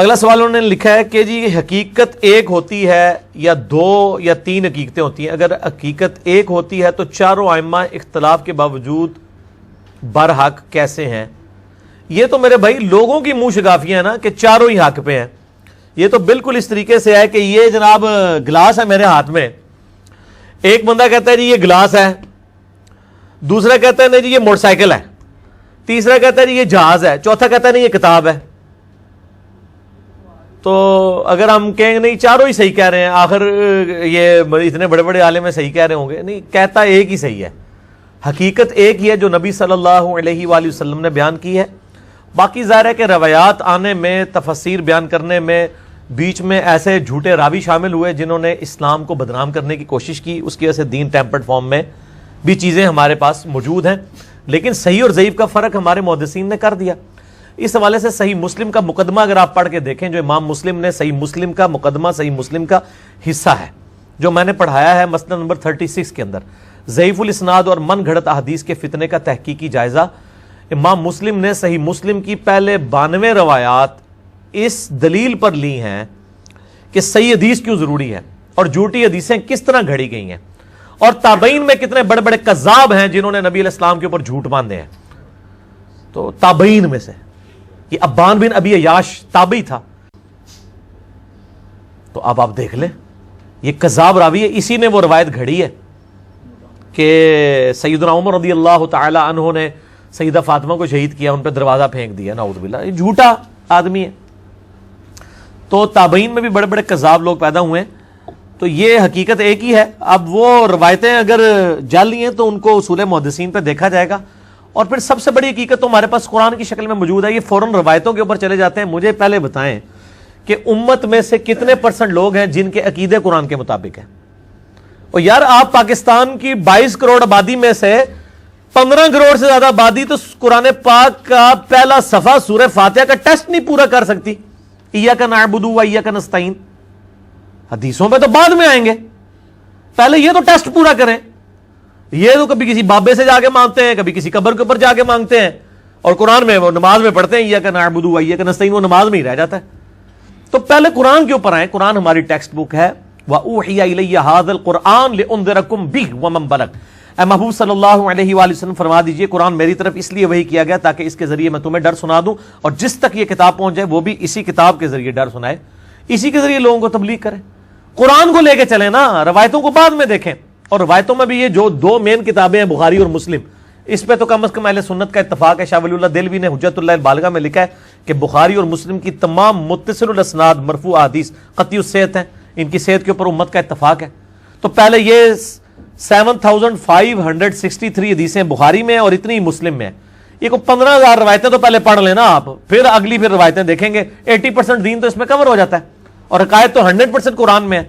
اگلا سوال انہوں نے لکھا ہے کہ جی حقیقت ایک ہوتی ہے یا دو یا تین حقیقتیں ہوتی ہیں؟ اگر حقیقت ایک ہوتی ہے تو چاروں ائمہ اختلاف کے باوجود برحق کیسے ہیں؟ یہ تو میرے بھائی لوگوں کی منہ شگافیاں ہیں نا کہ چاروں ہی حق پہ ہیں. یہ تو بالکل اس طریقے سے ہے کہ یہ جناب گلاس ہے میرے ہاتھ میں، ایک بندہ کہتا ہے جی یہ گلاس ہے، دوسرا کہتا ہے نہیں جی یہ موٹر سائیکل ہے، تیسرا کہتا ہے جی یہ جہاز ہے، چوتھا کہتا ہے نہیں یہ کتاب ہے. تو اگر ہم کہیں گے نہیں چاروں ہی صحیح کہہ رہے ہیں، آخر یہ اتنے بڑے بڑے عالم میں صحیح کہہ رہے ہوں گے، نہیں، کہتا ایک ہی صحیح ہے. حقیقت ایک ہی ہے جو نبی صلی اللہ علیہ وآلہ وسلم نے بیان کی ہے. باقی ظاہر ہے کہ روایات آنے میں، تفسیر بیان کرنے میں بیچ میں ایسے جھوٹے راوی شامل ہوئے جنہوں نے اسلام کو بدنام کرنے کی کوشش کی، اس کی وجہ سے دین ٹیمپرڈ فارم میں بھی چیزیں ہمارے پاس موجود ہیں. لیکن صحیح اور ضعیف کا فرق ہمارے محدثین نے کر دیا. اس حوالے سے صحیح مسلم کا مقدمہ اگر آپ پڑھ کے دیکھیں، جو امام مسلم نے صحیح مسلم کا مقدمہ صحیح مسلم کا حصہ ہے جو میں نے پڑھایا ہے مسئلہ نمبر 36 کے اندر، ضعیف الاسناد اور من گھڑت احادیث کے فتنے کا تحقیقی جائزہ، امام مسلم نے صحیح مسلم کی پہلے 92 روایات اس دلیل پر لی ہیں کہ صحیح حدیث کیوں ضروری ہے اور جھوٹی حدیثیں کس طرح گھڑی گئی ہیں، اور تابعین میں کتنے بڑے بڑے کذاب ہیں جنہوں نے نبی علیہ السلام کے اوپر جھوٹ باندھے ہیں. تو تابعین میں سے یہ ابان بن ابی عیاش تابعی تھا. تو اب آپ دیکھ لیں یہ کذاب راوی ہے، اسی نے وہ روایت گھڑی ہے کہ سیدنا عمر رضی اللہ تعالی عنہ نے سیدہ فاطمہ کو شہید کیا، ان پہ دروازہ پھینک دیا، نعوذ باللہ. یہ جھوٹا آدمی ہے. تو تابعین میں بھی بڑے بڑے کذاب لوگ پیدا ہوئے ہیں. تو یہ حقیقت ایک ہی ہے. اب وہ روایتیں اگر جعلی ہیں تو ان کو اصول محدثین پہ دیکھا جائے گا. اور پھر سب سے بڑی حقیقت تو ہمارے پاس قرآن کی شکل میں موجود ہے. یہ فوراً روایتوں کے اوپر چلے جاتے ہیں. مجھے پہلے بتائیں کہ امت میں سے کتنے % لوگ ہیں جن کے عقیدے قرآن کے مطابق ہیں؟ اور یار آپ پاکستان کی 22 کروڑ آبادی میں سے 15 کروڑ سے زیادہ آبادی تو قرآن پاک کا پہلا صفحہ سورہ فاتحہ کا ٹیسٹ نہیں پورا کر سکتی. ایاک نعبد و ایاک نستعین. حدیثوں پہ تو بعد میں آئیں گے، پہلے یہ تو ٹیسٹ پورا کریں. یہ تو کبھی کسی بابے سے جا کے مانگتے ہیں، کبھی کسی قبر کے اوپر جا کے مانگتے ہیں، اور قرآن میں وہ نماز میں پڑھتے ہیں ایاک نعبد و ایاک نستعین، وہ نماز میں ہی رہ جاتا ہے. تو پہلے قرآن کے اوپر آئیں. قرآن ہماری ٹیکسٹ بک ہے. وَأُوحِيَ إِلَيَّ هَذَا الْقُرْآنُ لِأُنذِرَكُم بِهِ وَمَن بَلَغَ. اے محبوب صلی اللہ علیہ وآلہ وسلم فرما دیجئے قرآن میری طرف اس لیے وحی کیا گیا تاکہ اس کے ذریعے میں تمہیں ڈر سنا دوں، اور جس تک یہ کتاب پہنچ جائے وہ بھی اسی کتاب کے ذریعے ڈر سنائے، اسی کے ذریعے لوگوں کو تبلیغ کرے. قرآن کو لے کے چلیں نا، روایتوں کو بعد میں دیکھیں. اور روایتوں میں بھی یہ جو 2 مین کتابیں ہیں بخاری اور مسلم، اس پہ تو کم از کم اہل سنت کا اتفاق ہے. شاہ ولی اللہ دہلوی نے حجت اللہ البالغہ میں لکھا ہے کہ بخاری اور مسلم کی تمام متصل الاسناد مرفوع احادیث قطعی الصحت ہیں، ان کی صحت کے اوپر امت کا اتفاق ہے. تو پہلے یہ 7563 حدیثیں بخاری میں اور اتنی مسلم میں. یہ کو 15,000 روایتیں تو پہلے پڑھ لینا آپ، پھر اگلی پھر روایتیں دیکھیں گے. 80% دین تو اس میں کور ہو جاتا ہے، اور عقائد تو 100% قرآن میں ہے.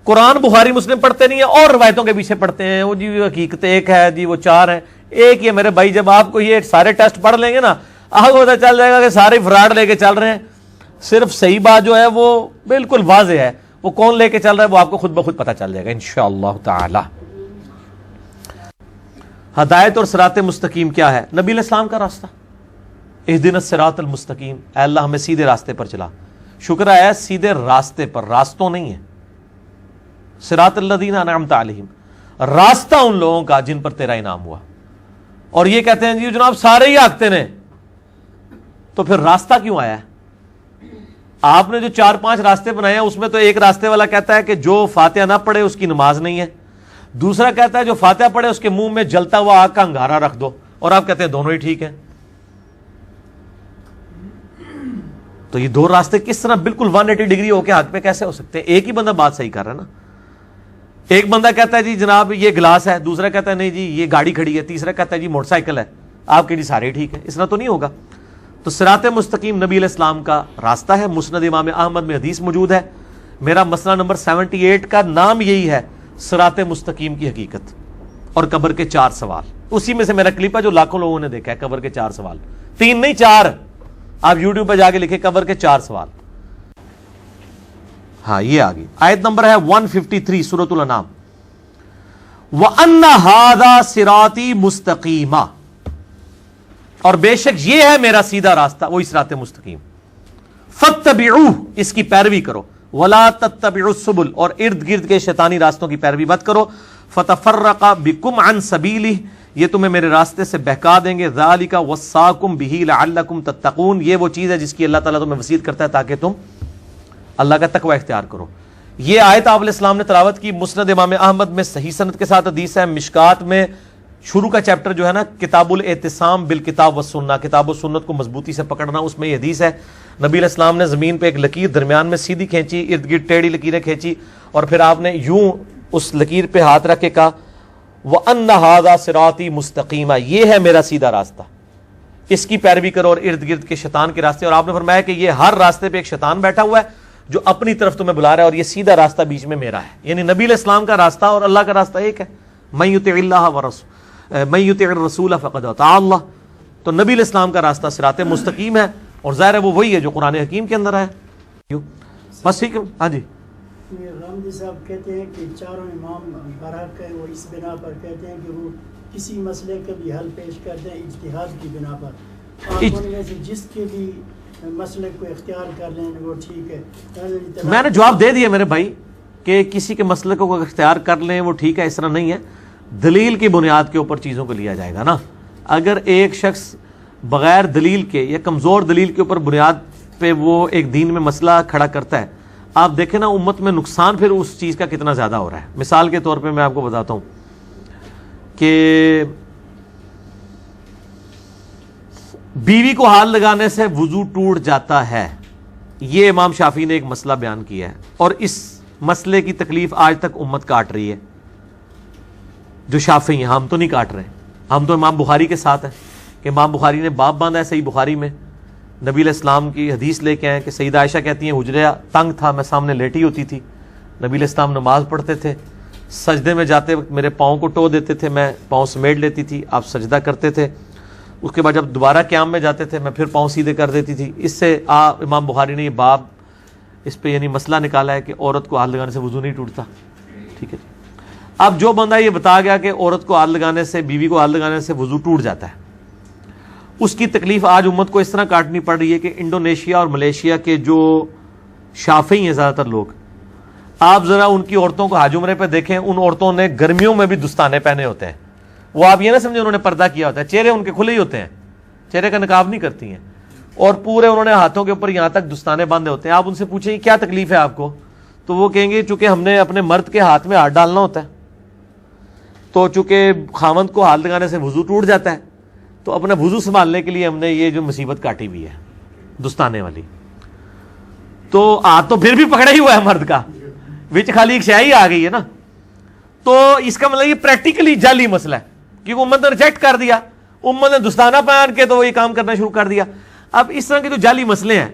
قرآن بخاری مسلم پڑھتے نہیں ہیں اور روایتوں کے پیچھے پڑھتے ہیں. وہ جی حقیقت ایک ہے، جی وہ 4 ہیں. ایک ہی ہے میرے بھائی. جب آپ کو یہ سارے ٹیسٹ پڑھ لیں گے نا، آپ کو پتہ چل جائے گا کہ سارے فراڈ لے کے چل رہے ہیں. صرف صحیح بات جو ہے وہ بالکل واضح ہے، وہ کون لے کے چل رہا ہے وہ آپ کو خود بخود پتہ چل جائے گا انشاءاللہ تعالی. ہدایت اور صراط مستقیم کیا ہے؟ نبی علیہ السلام کا راستہ. اہدنا الصراط المستقیم، اے اللہ ہمیں سیدھے راستے پر چلا. شکر ہے سیدھے راستے پر، راستوں نہیں ہے. صراط الذین انعمت علیہم، راستہ ان لوگوں کا جن پر تیرا انعام ہوا. اور یہ کہتے ہیں جی جناب سارے ہی آگتے نے، تو پھر راستہ کیوں آیا ہے؟ آپ نے جو 4-5 راستے بنائے ہیں اس میں تو ایک راستے والا کہتا ہے کہ جو فاتحہ نہ پڑھے اس کی نماز نہیں ہے، دوسرا کہتا ہے جو فاتحہ پڑھے اس کے منہ میں جلتا ہوا آگ کا انگارہ رکھ دو، اور آپ کہتے ہیں دونوں ہی ٹھیک ہیں. تو یہ 2 راستے کس طرح بالکل 180 ڈگری ہو کے حق پہ کیسے ہو سکتے ہیں؟ ایک ہی بندہ بات صحیح کر رہا ہے نا. ایک بندہ کہتا ہے جی جناب یہ گلاس ہے، دوسرا کہتا ہے نہیں جی یہ گاڑی کھڑی ہے، تیسرا کہتا ہے جی موٹر سائیکل ہے. آپ کے جی سارے ٹھیک ہیں، اس طرح تو نہیں ہوگا. تو صراط مستقیم نبی علیہ السلام کا راستہ ہے. مسند امام احمد میں حدیث موجود ہے. میرا مسئلہ نمبر 78 کا نام یہی ہے، صراط مستقیم کی حقیقت اور قبر کے 4 سوال. اسی میں سے میرا کلپ ہے جو لاکھوں لوگوں نے دیکھا ہے. قبر کے 4 سوال، 3 نہیں 4. آپ یوٹیوب پہ جا کے لکھیں قبر کے 4 سوال. ہاں یہ آگئی آیت نمبر ہے 153 سورۃ الانعام. وَأَنَّ هَذَا صِرَاطِي مُسْتَقِيمًا، اور بے شک یہ ہے میرا سیدھا راستہ، وہی صراط مستقیم. فاتبعوہ اس کی پیروی کرو، ولا تتبعوا السبل اور ارد گرد کے شیطانی راستوں کی پیروی مت کرو، فتفرق بکم عن سبیلہ یہ تمہیں میرے راستے سے بہکا دیں گے، ذالک وصاکم بہ لعلکم تتقون یہ وہ چیز ہے جس کی اللہ تعالیٰ تمہیں وصیت کرتا ہے تاکہ تم اللہ کا تقوی اختیار کرو۔ یہ آیت آپ علیہ السلام نے تلاوت کی، مسند امام احمد میں صحیح سند کے ساتھ حدیث ہے، مشکات میں شروع کا چیپٹر جو ہے نا کتاب الاعتصام بالکتاب والسنہ، کتاب و سنت کو مضبوطی سے پکڑنا، اس میں یہ حدیث ہے نبی علیہ السلام نے زمین پہ ایک لکیر درمیان میں سیدھی کھینچی، ارد گرد ٹیڑھی لکیریں کھینچی، اور پھر آپ نے یوں اس لکیر پہ ہاتھ رکھ کے کہا وَأَنَّ هَذَا صِرَاطِي مُسْتَقِيمًا یہ ہے میرا سیدھا راستہ، اس کی پیروی کرو اور ارد گرد کے شیطان کے راستے، اور آپ نے فرمایا کہ یہ ہر راستے پہ ایک شیطان بیٹھا ہوا ہے جو اپنی طرف تمہیں بلا رہا ہے، اور یہ سیدھا راستہ بیچ میں میرا ہے، یعنی نبی علیہ السلام کا راستہ اور اللہ کا راستہ ایک ہے، مَن يُطِعِ اللَّهَ مَن يُطِعِ الرَّسُولَ فَقَدْ أَطَاعَ اللَّهَ تو نبی علیہ السلام کا راستہ صراط مستقیم ہے، اور ظاہر ہے وہ وہی ہے جو قرآن حکیم کے اندر ہے۔ بس ٹھیک ہے، ہاں جی۔ غامدی صاحب کہتے ہیں کہ چاروں امام برحق ہے، وہ اس بنا پر کہتے ہیں کہ وہ کسی مسئلے کا بھی حل پیش کرتے ہیں اجتہاد کی بنا پر، آپ ان میں سے جس کے بھی مسئلے کو اختیار کر لیں وہ ٹھیک ہے۔ میں نے جواب دے دیا میرے بھائی کہ کسی کے مسئلے کو اختیار کر لیں وہ ٹھیک ہے، اس طرح نہیں ہے، دلیل کی بنیاد کے اوپر چیزوں کو لیا جائے گا نا۔ اگر ایک شخص بغیر دلیل کے یا کمزور دلیل کے اوپر بنیاد پہ وہ ایک دین میں مسئلہ کھڑا کرتا ہے، آپ دیکھیں نا امت میں نقصان پھر اس چیز کا کتنا زیادہ ہو رہا ہے۔ مثال کے طور پہ میں آپ کو بتاتا ہوں کہ بیوی کو ہاتھ لگانے سے وضو ٹوٹ جاتا ہے، یہ امام شافعی نے ایک مسئلہ بیان کیا ہے، اور اس مسئلے کی تکلیف آج تک امت کاٹ رہی ہے جو شافعی ہیں، ہم تو نہیں کاٹ رہے، ہم تو امام بخاری کے ساتھ ہیں کہ امام بخاری نے باب باندھا ہے صحیح بخاری میں، نبی علیہ السلام کی حدیث لے کے آئے کہ سیدہ عائشہ کہتی ہیں حجرہ تنگ تھا، میں سامنے لیٹی ہوتی تھی، نبی علیہ السلام نماز پڑھتے تھے، سجدے میں جاتے وقت میرے پاؤں کو ٹو دیتے تھے، میں پاؤں سمیٹ لیتی تھی، آپ سجدہ کرتے تھے، اس کے بعد جب دوبارہ قیام میں جاتے تھے میں پھر پاؤں سیدھے کر دیتی تھی۔ اس سے امام بخاری نے یہ باب اس پہ یعنی مسئلہ نکالا ہے کہ عورت کو ہاتھ لگانے سے وضو نہیں ٹوٹتا، ٹھیک ہے جی۔ اب جو بندہ یہ بتا گیا کہ عورت کو ہاتھ لگانے سے، بیوی کو ہاتھ لگانے سے وضو ٹوٹ جاتا ہے، اس کی تکلیف آج امت کو اس طرح کاٹنی پڑ رہی ہے کہ انڈونیشیا اور ملیشیا کے جو شافعی ہیں زیادہ تر لوگ، آپ ذرا ان کی عورتوں کو حج عمرے پہ دیکھیں، ان عورتوں نے گرمیوں میں بھی دستانے پہنے ہوتے ہیں، وہ آپ یہ نہ سمجھیں انہوں نے پردہ کیا ہوتا ہے، چہرے ان کے کھلے ہی ہوتے ہیں، چہرے کا نقاب نہیں کرتی ہیں، اور پورے انہوں نے ہاتھوں کے اوپر یہاں تک دستانے باندھے ہوتے ہیں۔ آپ ان سے پوچھیں کیا تکلیف ہے آپ کو، تو وہ کہیں گے چونکہ ہم نے اپنے مرد کے ہاتھ میں ہاتھ ڈالنا ہوتا ہے، تو چونکہ خاوند کو ہاتھ لگانے سے وضو ٹوٹ جاتا ہے، تو اپنا وضو سنبھالنے کے لیے ہم نے یہ جو مصیبت کاٹی ہوئی ہے دستانے والی، تو ہاتھ تو پھر بھی پکڑا ہی ہوا ہے مرد کا، وچ خالی ایک شاہی آ گئی ہے نا، تو اس کا مطلب یہ پریکٹیکلی جعلی مسئلہ ہے، کیونکہ امت نے ریجیکٹ کر دیا، امت نے دستانہ پہن کے تو وہ یہ کام کرنا شروع کر دیا۔ اب اس طرح کے جو جعلی مسئلے ہیں،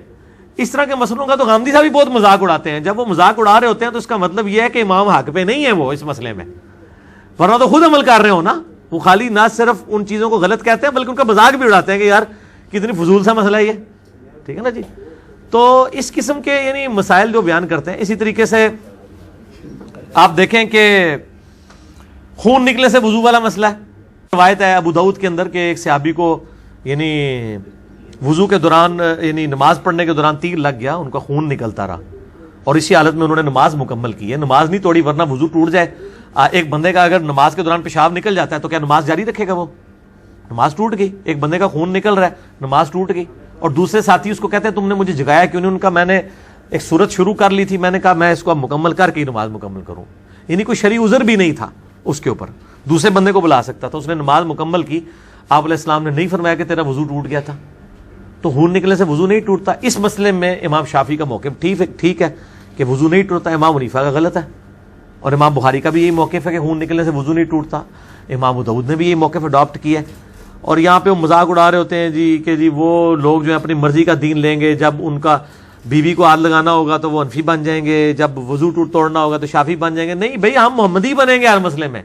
اس طرح کے مسئلوں کا تو غامدی صاحب بھی بہت مذاق اڑاتے ہیں، جب وہ مذاق اڑا رہے ہوتے ہیں تو اس کا مطلب یہ ہے کہ امام حق پہ نہیں ہے وہ اس مسئلے میں، ورنہ تو خود عمل کر رہے ہو نا، وہ خالی نہ صرف ان چیزوں کو غلط کہتے ہیں بلکہ ان کا مذاق بھی اڑاتے ہیں کہ یار کتنی فضول سا مسئلہ ہے یہ، ٹھیک ہے نا جی۔ تو اس قسم کے یعنی مسائل جو بیان کرتے ہیں، اسی طریقے سے آپ دیکھیں کہ خون نکلنے سے وضو والا مسئلہ ہے، روایت ہے ابو داؤد کے اندر کہ ایک صحابی کو یعنی وضو کے دوران یعنی نماز پڑھنے کے دوران تیر لگ گیا، ان کا خون نکلتا رہا، اور اسی حالت میں انہوں نے نماز مکمل کی ہے، نماز نہیں توڑی ورنہ وضو ٹوٹ جائے۔ ایک بندے کا اگر نماز کے دوران پیشاب نکل جاتا ہے تو کیا نماز جاری رکھے گا؟ وہ نماز ٹوٹ گئی، ایک بندے کا خون نکل رہا ہے، نماز ٹوٹ گئی، اور دوسرے ساتھی اس کو کہتے ہیں تم نے مجھے جگایا کیوں نہیں؟ ان کا میں نے ایک سورت شروع کر لی تھی، میں نے کہا میں اس کو اب مکمل کر کے ہی نماز مکمل کروں، یعنی کوئی شرعی عذر بھی نہیں تھا اس کے اوپر، دوسرے بندے کو بلا سکتا تھا، اس نے نماز مکمل کی، آپ علیہ السلام نے نہیں فرمایا کہ تیرا وضو ٹوٹ گیا تھا، تو خون نکلنے سے وضو نہیں ٹوٹتا۔ اس مسئلے میں امام شافعی کا موقف ٹھیک ہے کہ وضو نہیں ٹوٹتا، امام حنیفہ کا غلط ہے، اور امام بخاری کا بھی یہی موقف ہے کہ خون نکلنے سے وضو نہیں ٹوٹتا، امام ابو داؤد نے بھی یہی موقف اڈاپٹ کیا ہے۔ اور یہاں پہ وہ مذاق اڑا رہے ہوتے ہیں جی کہ جی وہ لوگ جو ہے اپنی مرضی کا دین لیں گے، جب ان کا بیوی کو ہاتھ لگانا ہوگا تو وہ حنفی بن جائیں گے، جب وضو توڑنا ہوگا تو شافعی بن جائیں گے۔ نہیں بھائی، ہم محمدی بنیں گے ہر مسئلے میں،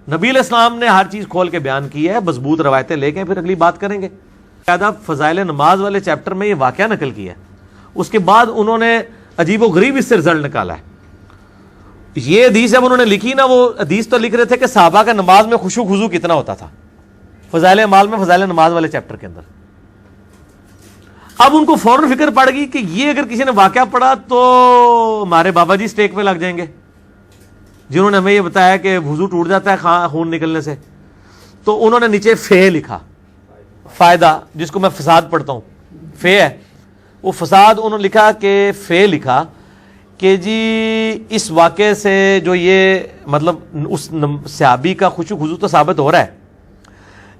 نبی علیہ السلام نے ہر چیز کھول کے بیان کی ہے، مضبوط روایتیں لے کے پھر اگلی بات کریں گے۔ زیادہ فضائل نماز والے چیپٹر میں یہ واقعہ نقل کیا ہے، اس کے بعد انہوں نے عجیب و غریب اس سے رزلٹ نکالا ہے۔ یہ حدیث جب انہوں نے لکھی نا، وہ حدیث تو لکھ رہے تھے کہ صحابہ کا نماز میں خشوع خضوع کتنا ہوتا تھا، فضائل اعمال میں فضائل نماز والے چیپٹر کے اندر۔ اب ان کو فوراً فکر پڑ گئی کہ یہ اگر کسی نے واقعہ پڑھا تو ہمارے بابا جی اسٹیک پہ لگ جائیں گے جنہوں نے ہمیں یہ بتایا کہ وضو ٹوٹ جاتا ہے خون نکلنے سے. تو انہوں نے نیچے فے لکھا, فائدہ جس کو میں فساد پڑھتا ہوں, فے ہے وہ فساد. انہوں نے لکھا کہ فے لکھا کہ جی اس واقعے سے جو یہ مطلب اس صحابی کا خشوع خضوع تو ثابت ہو رہا ہے,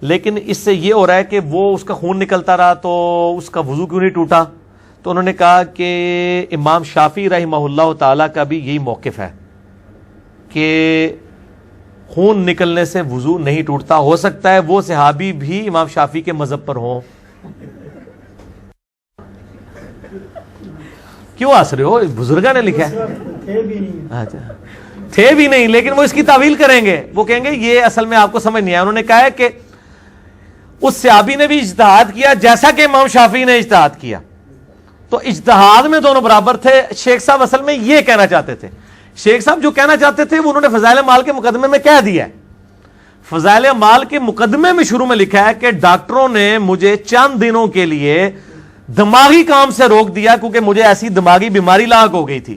لیکن اس سے یہ ہو رہا ہے کہ وہ اس کا خون نکلتا رہا تو اس کا وضو کیوں نہیں ٹوٹا. تو انہوں نے کہا کہ امام شافعی رحمہ اللہ تعالیٰ کا بھی یہی موقف ہے کہ خون نکلنے سے وضو نہیں ٹوٹتا. ہو سکتا ہے وہ صحابی بھی امام شافعی کے مذہب پر ہوں. کیوں ہنس رہے ہو؟ بزرگاں نے لکھا ہے. تھے بھی نہیں, لیکن وہ اس کی تعویل کریں گے, وہ کہیں گے یہ اصل میں آپ کو سمجھ نہیں آیا. انہوں نے کہا ہے کہ اس صحابی نے بھی اجتہاد کیا جیسا کہ امام شافعی نے اجتہاد کیا, تو اجتہاد میں دونوں برابر تھے. شیخ صاحب اصل میں یہ کہنا چاہتے تھے, شیخ صاحب جو کہنا چاہتے تھے وہ انہوں نے فضائل اعمال کے مقدمے میں کہہ دیا ہے. فضائل اعمال کے مقدمے میں شروع میں لکھا ہے کہ ڈاکٹروں نے مجھے چند دنوں کے لیے دماغی کام سے روک دیا کیونکہ مجھے ایسی دماغی بیماری لاحق ہو گئی تھی.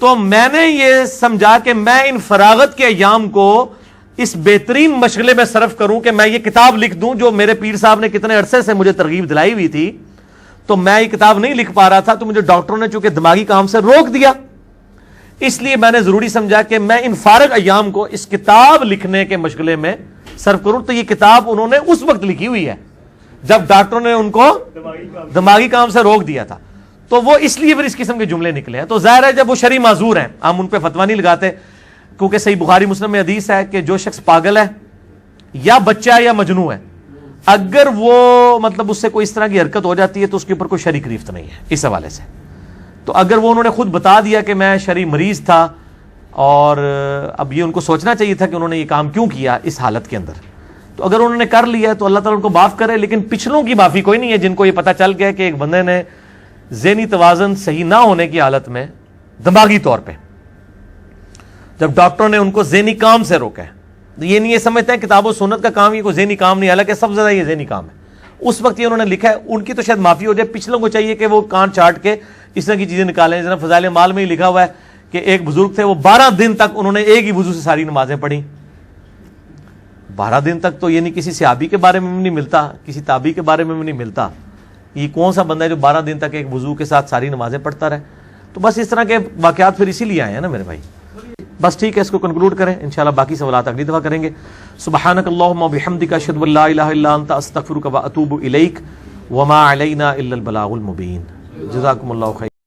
تو میں نے یہ سمجھا کہ میں ان فراغت کے ایام کو اس بہترین مشغلے میں صرف کروں کہ میں یہ کتاب لکھ دوں جو میرے پیر صاحب نے کتنے عرصے سے مجھے ترغیب دلائی ہوئی تھی. تو میں یہ کتاب نہیں لکھ پا رہا تھا, تو مجھے ڈاکٹروں نے چونکہ دماغی کام سے روک دیا, اس لیے میں نے ضروری سمجھا کہ میں ان فارغ ایام کو اس کتاب لکھنے کے مشغلے میں صرف کروں. تو یہ کتاب انہوں نے اس وقت لکھی ہوئی ہے جب ڈاکٹروں نے ان کو دماغی کام سے روک دیا تھا. تو وہ اس لیے پھر اس قسم کے جملے نکلے ہیں. تو ظاہر ہے جب وہ شرعی معذور ہیں ہم ان پہ فتویٰ نہیں لگاتے, کیونکہ صحیح بخاری مسلم میں حدیث ہے کہ جو شخص پاگل ہے یا بچہ ہے یا مجنون ہے, اگر وہ مطلب اس سے کوئی اس طرح کی حرکت ہو جاتی ہے تو اس کے اوپر کوئی شرعی گرفت نہیں ہے اس حوالے سے. تو اگر وہ انہوں نے خود بتا دیا کہ میں شرعی مریض تھا, اور اب یہ ان کو سوچنا چاہیے تھا کہ انہوں نے یہ کام کیوں کیا اس حالت کے اندر, تو اگر انہوں نے کر لیا تو اللہ تعالیٰ ان کو معاف کرے. لیکن پچھلوں کی معافی کوئی نہیں ہے جن کو یہ پتہ چل گیا کہ ایک بندے نے ذہنی توازن صحیح نہ ہونے کی حالت میں دماغی طور پہ جب ڈاکٹروں نے ان کو ذہنی کام سے روکا ہے, یہ نہیں یہ سمجھتے ہیں کتاب و سنت کا کام یہ کوئی ذہنی کام نہیں, حالانکہ سب سے زیادہ یہ ذہنی کام ہے. اس وقت یہ انہوں نے لکھا ہے, ان کی تو شاید معافی ہو جائے, پچھلوں کو چاہیے کہ وہ کان چاٹ کے اس طرح کی چیزیں نکالیں. جناب فضائل مال میں ہی لکھا ہوا ہے کہ ایک بزرگ تھے, وہ 12 دن تک انہوں نے ایک ہی وضو سے ساری نمازیں پڑھی. 12 دن تک تو یہ نہیں کسی صحابی کے بارے میں بھی نہیں ملتا, کسی تابعی کے بارے میں بھی نہیں ملتا. یہ کون سا بندہ ہے جو 12 دن تک ایک وضو کے ساتھ ساری نمازیں پڑھتا رہے؟ تو بس اس طرح کے واقعات پھر اسی لیے آئے ہیں نا میرے بھائی. بس ٹھیک ہے, اس کو کنکلوڈ کریں, انشاءاللہ باقی سوالات اگلی دفعہ کریں گے. سبحانک اللہم و بحمدک اشہد ان لا الہ الا انت استغفرک و اتوب الیک وما علینا الا البلاغ المبین. جزاکم اللہ خیر.